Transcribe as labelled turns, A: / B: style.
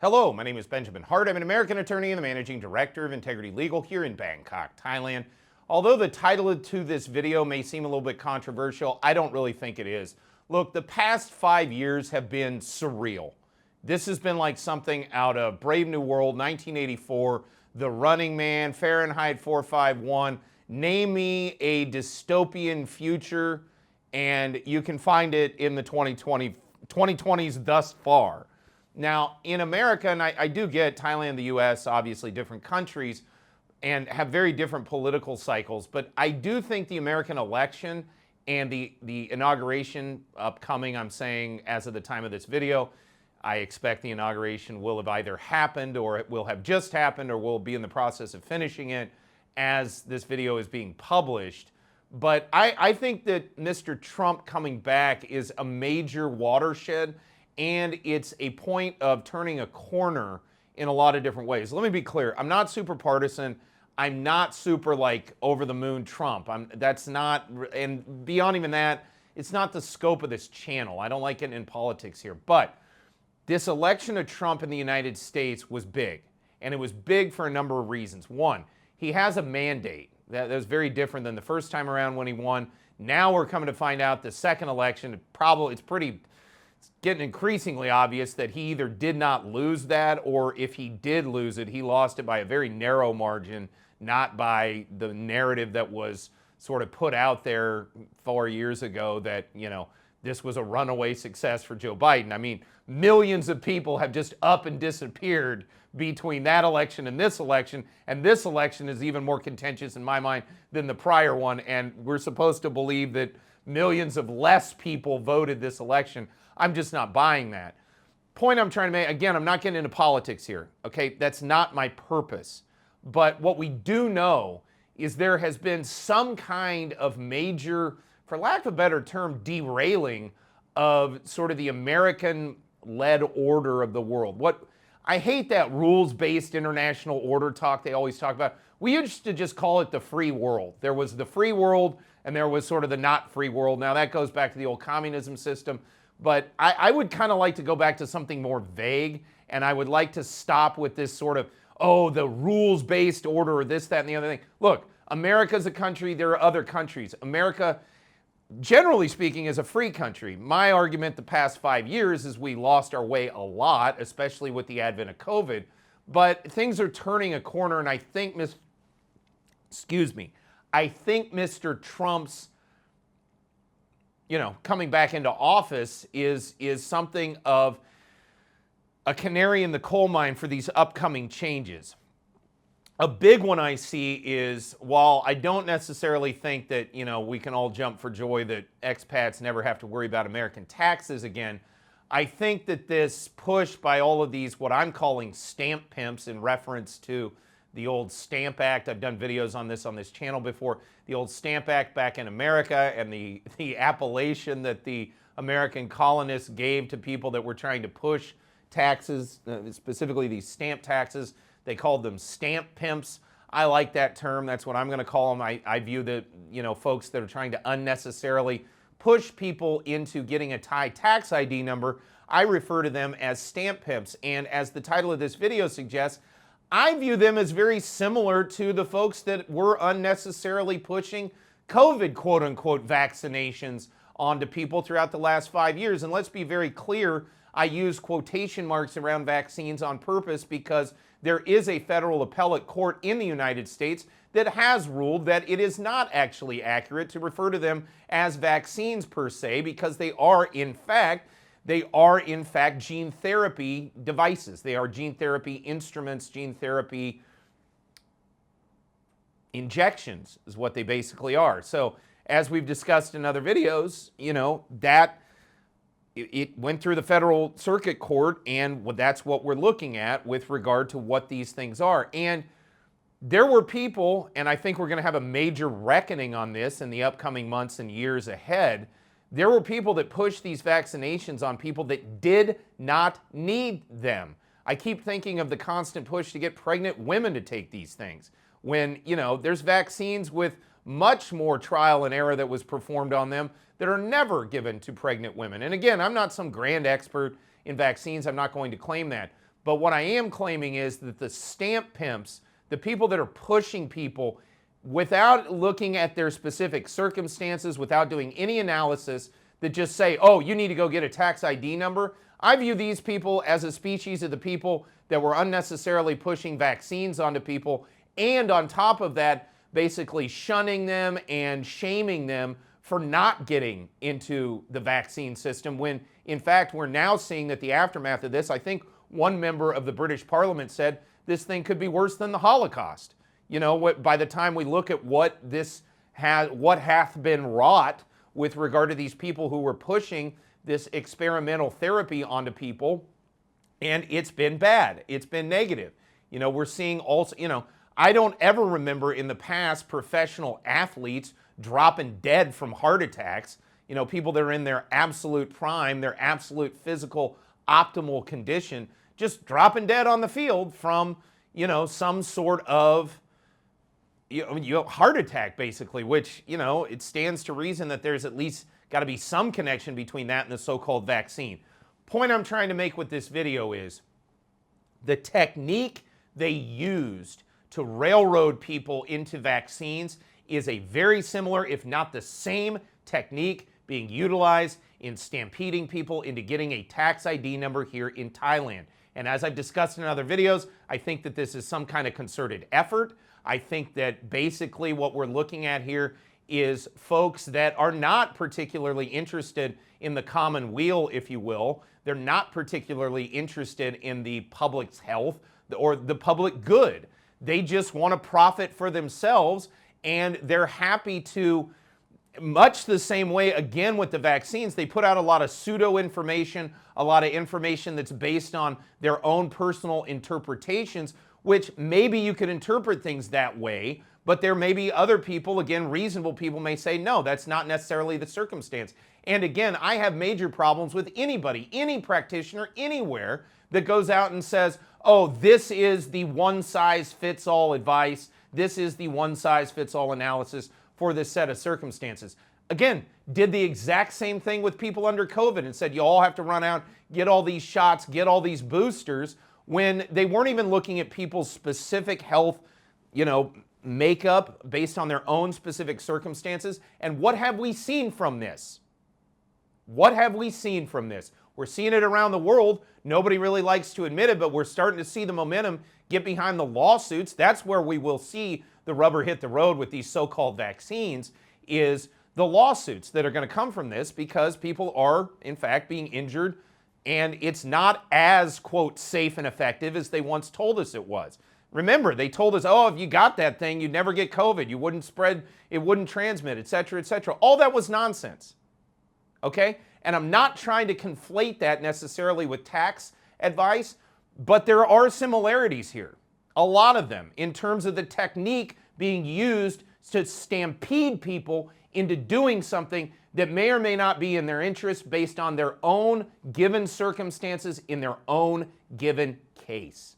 A: Hello, my name is Benjamin Hart. I'm an American attorney and the managing director of Integrity Legal here in Bangkok, Thailand. Although the title to this video may seem a little bit controversial, I don't really think it is. Look, the past 5 years have been surreal. This has been like something out of Brave New World, 1984, The Running Man, Fahrenheit 451. Name me a dystopian future, and you can find it in the 2020s thus far. Now, in America, and I do get Thailand, the US, obviously different countries, and have very different political cycles, but I do think the American election and the inauguration upcoming, I'm saying as of the time of this video, I expect the inauguration will have either happened or it will have just happened or we'll be in the process of finishing it as this video is being published. But I think that Mr. Trump coming back is a major watershed, and it's a point of turning a corner in a lot of different ways. Let me be clear. I'm not super partisan. I'm not super like over the moon Trump. That's not, and beyond even that, it's not the scope of this channel. I don't like getting in politics here. But this election of Trump in the United States was big. And it was big for a number of reasons. One, he has a mandate. That was very different than the first time around when he won. Now we're coming to find out the second election, it's getting increasingly obvious that he either did not lose that, or if he did lose it, he lost it by a very narrow margin, not by the narrative that was sort of put out there 4 years ago that, you know, this was a runaway success for Joe Biden. I mean, millions of people have just up and disappeared between that election, and this election is even more contentious in my mind than the prior one, and we're supposed to believe that millions of less people voted this election. I'm just not buying that. Point I'm trying to make, again, I'm not getting into politics here, okay? That's not my purpose. But what we do know is there has been some kind of major, for lack of a better term, derailing of sort of the American-led order of the world. I hate that rules-based international order talk they always talk about. We used to just call it the free world. There was the free world, and there was sort of the not free world. Now that goes back to the old communism system. But I would kind of like to go back to something more vague, and I would like to stop with this sort of, oh, the rules-based order or this, that, and the other thing. Look, America's a country. There are other countries. America, generally speaking, is a free country. My argument the past 5 years is we lost our way a lot, especially with the advent of COVID. But things are turning a corner, and I think I think Mr. Trump's coming back into office is something of a canary in the coal mine for these upcoming changes. A big one I see is, while I don't necessarily think that, we can all jump for joy that expats never have to worry about American taxes again, I think that this push by all of these, what I'm calling Stamp-Pimps, in reference to the old Stamp Act. I've done videos on this channel before. The old Stamp Act back in America, and the appellation that the American colonists gave to people that were trying to push taxes, specifically these stamp taxes. They called them Stamp-Pimps. I like that term. That's what I'm going to call them. I view the folks that are trying to unnecessarily push people into getting a Thai tax ID number. I refer to them as Stamp-Pimps. And as the title of this video suggests, I view them as very similar to the folks that were unnecessarily pushing COVID, quote-unquote, vaccinations onto people throughout the last 5 years. And let's be very clear, I use quotation marks around vaccines on purpose because there is a federal appellate court in the United States that has ruled that it is not actually accurate to refer to them as vaccines per se, because they are in fact gene therapy devices. They are gene therapy instruments, gene therapy injections is what they basically are. So as we've discussed in other videos, it went through the federal circuit court, and that's what we're looking at with regard to what these things are. And there were people, and I think we're going to have a major reckoning on this in the upcoming months and years ahead. There were people that pushed these vaccinations on people that did not need them. I keep thinking of the constant push to get pregnant women to take these things, when, there's vaccines with much more trial and error that was performed on them that are never given to pregnant women. And again, I'm not some grand expert in vaccines. I'm not going to claim that. But what I am claiming is that the stamp pimps, the people that are pushing people without looking at their specific circumstances, without doing any analysis, that just say, oh, you need to go get a tax ID number. I view these people as a species of the people that were unnecessarily pushing vaccines onto people, and on top of that, basically shunning them and shaming them for not getting into the vaccine system, when in fact we're now seeing that the aftermath of this, I think one member of the British Parliament said this thing could be worse than the Holocaust. You know, by the time we look at what hath been wrought with regard to these people who were pushing this experimental therapy onto people, and it's been bad. It's been negative. You know, we're seeing also, you know, I don't ever remember in the past professional athletes dropping dead from heart attacks. You know, people that are in their absolute prime, their absolute physical optimal condition, just dropping dead on the field from, you know, some sort of heart attack, basically, which, you know, it stands to reason that there's at least got to be some connection between that and the so-called vaccine. Point I'm trying to make with this video is the technique they used to railroad people into vaccines is a very similar, if not the same, technique being utilized in stampeding people into getting a tax ID number here in Thailand. And as I've discussed in other videos, I think that this is some kind of concerted effort. I think that basically what we're looking at here is folks that are not particularly interested in the common weal, if you will. They're not particularly interested in the public's health or the public good. They just want to profit for themselves, and they're happy to, much the same way, again, with the vaccines, they put out a lot of pseudo information, a lot of information that's based on their own personal interpretations, which maybe you could interpret things that way, but there may be other people, again, reasonable people may say, no, that's not necessarily the circumstance. And again, I have major problems with anybody, any practitioner, anywhere, that goes out and says, oh, this is the one-size-fits-all advice, this is the one-size-fits-all analysis for this set of circumstances. Again, did the exact same thing with people under COVID and said you all have to run out, get all these shots, get all these boosters, when they weren't even looking at people's specific health, you know, makeup based on their own specific circumstances. And what have we seen from this? What have we seen from this? We're seeing it around the world. Nobody really likes to admit it, but we're starting to see the momentum get behind the lawsuits. That's where we will see the rubber hit the road with these so-called vaccines, is the lawsuits that are going to come from this, because people are, in fact, being injured, and it's not as, quote, safe and effective as they once told us it was. Remember, they told us, oh, if you got that thing, you'd never get COVID, you wouldn't spread, it wouldn't transmit, et cetera, et cetera. All that was nonsense, okay? And I'm not trying to conflate that necessarily with tax advice, but there are similarities here, a lot of them, in terms of the technique being used to stampede people into doing something that may or may not be in their interest based on their own given circumstances in their own given case.